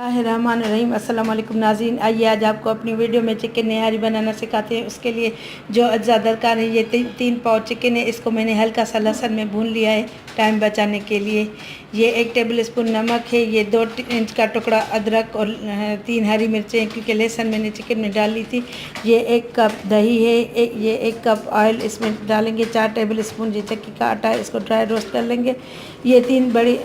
रहमान अस्सलाम वालेकुम नाज़रीन। आइए आज आपको अपनी वीडियो में चिकन निहारी बनाना सिखाते हैं। उसके लिए जो अज्जा दरकार है, ये तीन पाव चिकन है। इसको मैंने हल्का सा लहसुन में भून लिया है टाइम बचाने के लिए। ये 1 टेबल स्पून नमक है। ये 2 इंच का टुकड़ा अदरक और 3 हरी मिर्चें, क्योंकि लहसुन मैंने चिकन में डाल ली थी। ये 1 कप दही है। ये 1 कप ऑयल इसमें डालेंगे। 4 टेबल स्पून ये चक्की का आटा है, इसको ड्राई रोस्ट कर लेंगे। ये 3 बड़ी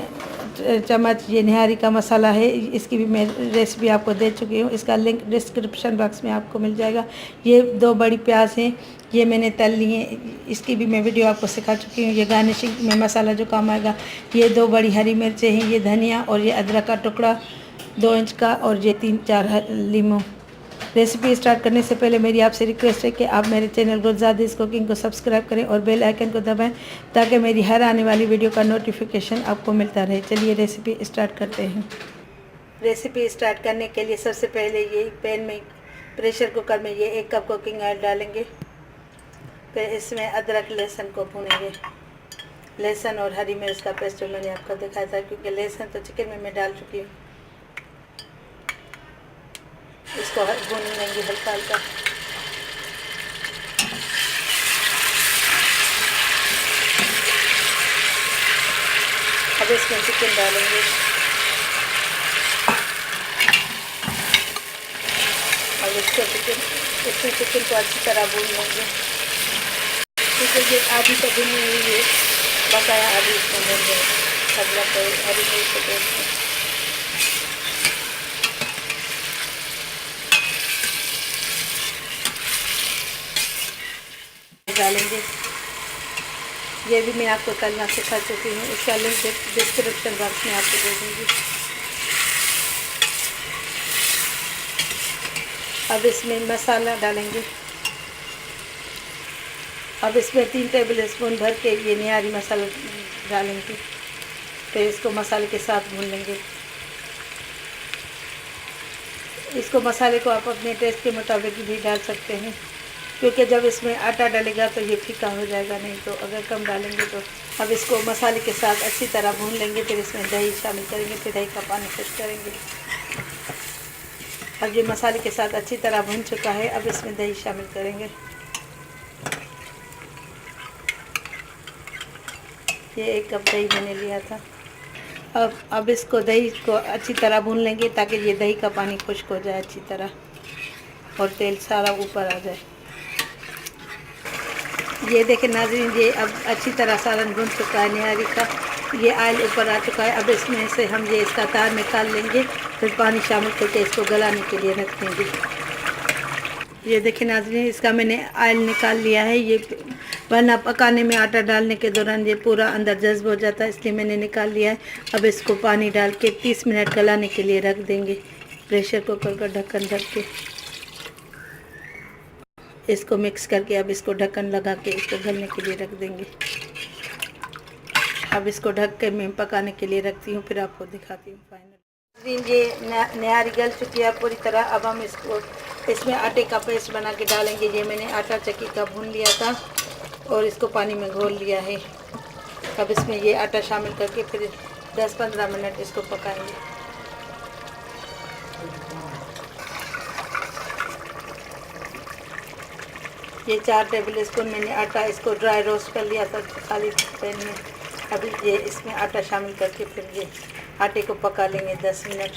चम्मच ये निहारी का मसाला है। इसकी भी मैं रेसिपी आपको दे चुकी हूँ, इसका लिंक डिस्क्रिप्शन बॉक्स में आपको मिल जाएगा। ये 2 बड़ी प्याज हैं, ये मैंने तल लिए हैं, इसकी भी मैं वीडियो आपको सिखा चुकी हूँ। ये गार्निशिंग में मसाला जो काम आएगा। ये 2 बड़ी हरी मिर्चें हैं, ये धनिया और ये अदरक का टुकड़ा 2 इंच का, और ये 3-4 लीमू। रेसिपी स्टार्ट करने से पहले मेरी आपसे रिक्वेस्ट है कि आप मेरे चैनल गुलजादिस कुकिंग को सब्सक्राइब करें और बेल आइकन को दबाएं, ताकि मेरी हर आने वाली वीडियो का नोटिफिकेशन आपको मिलता रहे। चलिए रेसिपी स्टार्ट करते हैं। रेसिपी स्टार्ट करने के लिए सबसे पहले ये पैन में प्रेशर कुकर में ये 1 कप कुकिंग ऑयल डालेंगे। फिर इसमें अदरक लहसुन को भूनेंगे। लहसुन और हरी मिर्च का पेस्ट जो मैंने आपको दिखाया था, क्योंकि लहसुन तो चिकन में मैं डाल चुकी हूँ। इसको भून लेंगे हल्का हल्का। अब इसमें चिकन डालेंगे। अब इसमें चिकन को अच्छी तरह भून लेंगे, क्योंकि ये आधी तो भुनी हुई है, बकाया आधी इसमें भून जाए। अदरक और हरी मिर्च को डालेंगे। ये भी मैं आपको तलना सिखा चुकी हूँ, इसका लिंक डिस्क्रिप्शन बॉक्स में आपको दे दूँगी। अब इसमें मसाला डालेंगे। अब इसमें 3 टेबल स्पून भर के ये निहारी मसाला डालेंगे। फिर इसको मसाले के साथ भून लेंगे। इसको मसाले को आप अपने टेस्ट के मुताबिक भी डाल सकते हैं, क्योंकि जब इसमें आटा डालेगा तो ये फीका हो जाएगा, नहीं तो अगर कम डालेंगे तो। अब इसको मसाले के साथ अच्छी तरह भून लेंगे। फिर इसमें दही शामिल करेंगे। फिर दही का पानी फिट करेंगे। अब ये मसाले के साथ अच्छी तरह भून चुका है। अब इसमें दही शामिल करेंगे। ये 1 कप दही मैंने लिया था। अब इसको दही को अच्छी तरह भून लेंगे, ताकि ये दही का पानी खुश्क हो जाए अच्छी तरह और तेल सारा ऊपर आ जाए। ये देखें नाज़रीन, ये अब अच्छी तरह सालन भुन चुका है निहारी का। ये ऑयल ऊपर आ चुका है। अब इसमें से हम ये इसका तार निकाल लेंगे। फिर पानी शामिल करके इसको गलाने के लिए रख देंगे। ये देखें नाज़रीन, इसका मैंने ऑयल निकाल लिया है। ये वरना पकाने में आटा डालने के दौरान ये पूरा अंदर जज्ब हो जाता है, इसलिए मैंने निकाल लिया है। अब इसको पानी डाल के 30 मिनट गलाने के लिए रख देंगे। प्रेशर कुकर का ढक्कन ढक के इसको मिक्स करके अब इसको ढक्कन लगा के इसको गलने के लिए रख देंगे। अब इसको ढक के मैं पकाने के लिए रखती हूँ, फिर आपको दिखाती हूँ फाइनल। ये निहारी गल चुकी है पूरी तरह। अब हम इसको इसमें आटे का पेस्ट बना के डालेंगे। ये मैंने आटा चक्की का भून लिया था और इसको पानी में घोल लिया है। अब इसमें ये आटा शामिल करके फिर 10-15 मिनट इसको पकाएंगे। ये 4 टेबल स्पून मैंने आटा इसको ड्राई रोस्ट कर लिया था खाली पैन में। अभी ये इसमें आटा शामिल करके फिर ये आटे को पका लेंगे 10 मिनट।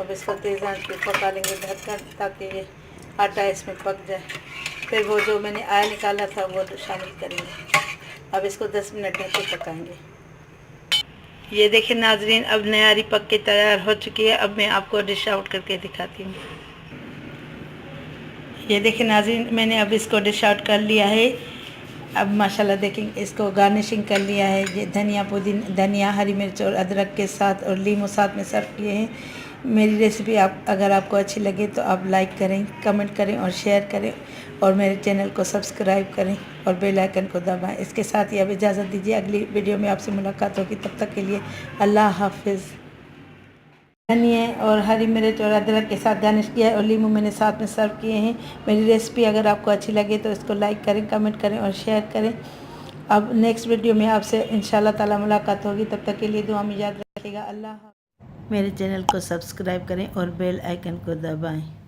अब इसको तेज़ आंच पे पका लेंगे ढककर, ताकि ये आटा इसमें पक जाए। फिर वो जो मैंने ऑयल निकाला था वो शामिल करेंगे। अब इसको 10 मिनट ढक के पकाएंगे। ये देखें नाज़रीन, अब निहारी पक के तैयार हो चुकी है। अब मैं आपको डिश आउट करके दिखाती हूँ। ये देखें नाज़रीन, मैंने अब इसको डिश आउट कर लिया है। अब माशाल्लाह देखें, इसको गार्निशिंग कर लिया है। ये धनिया हरी मिर्च और अदरक के साथ और लीमू साथ में सर्व किए हैं। मेरी रेसिपी अगर आपको अच्छी लगे तो आप लाइक करें, कमेंट करें और शेयर करें, और मेरे चैनल को सब्सक्राइब करें और बेल आइकन को दबाएं। इसके साथ ही अब इजाज़त दीजिए, अगली वीडियो में आपसे मुलाकात होगी। तब तक के लिए अल्लाह हाफिज़। धनिया और हरी मिर्च और अदरक के साथ गार्निश किया है और लीमू मैंने साथ में सर्व किए हैं। मेरी रेसिपी अगर आपको अच्छी लगे तो इसको लाइक करें, कमेंट करें और शेयर करें। अब नेक्स्ट वीडियो में आपसे इंशाल्लाह ताला मुलाकात होगी। तब तक के लिए दुआ में याद रखिएगा। अल्लाह। मेरे चैनल को सब्सक्राइब करें और बेल आइकन को दबाएं।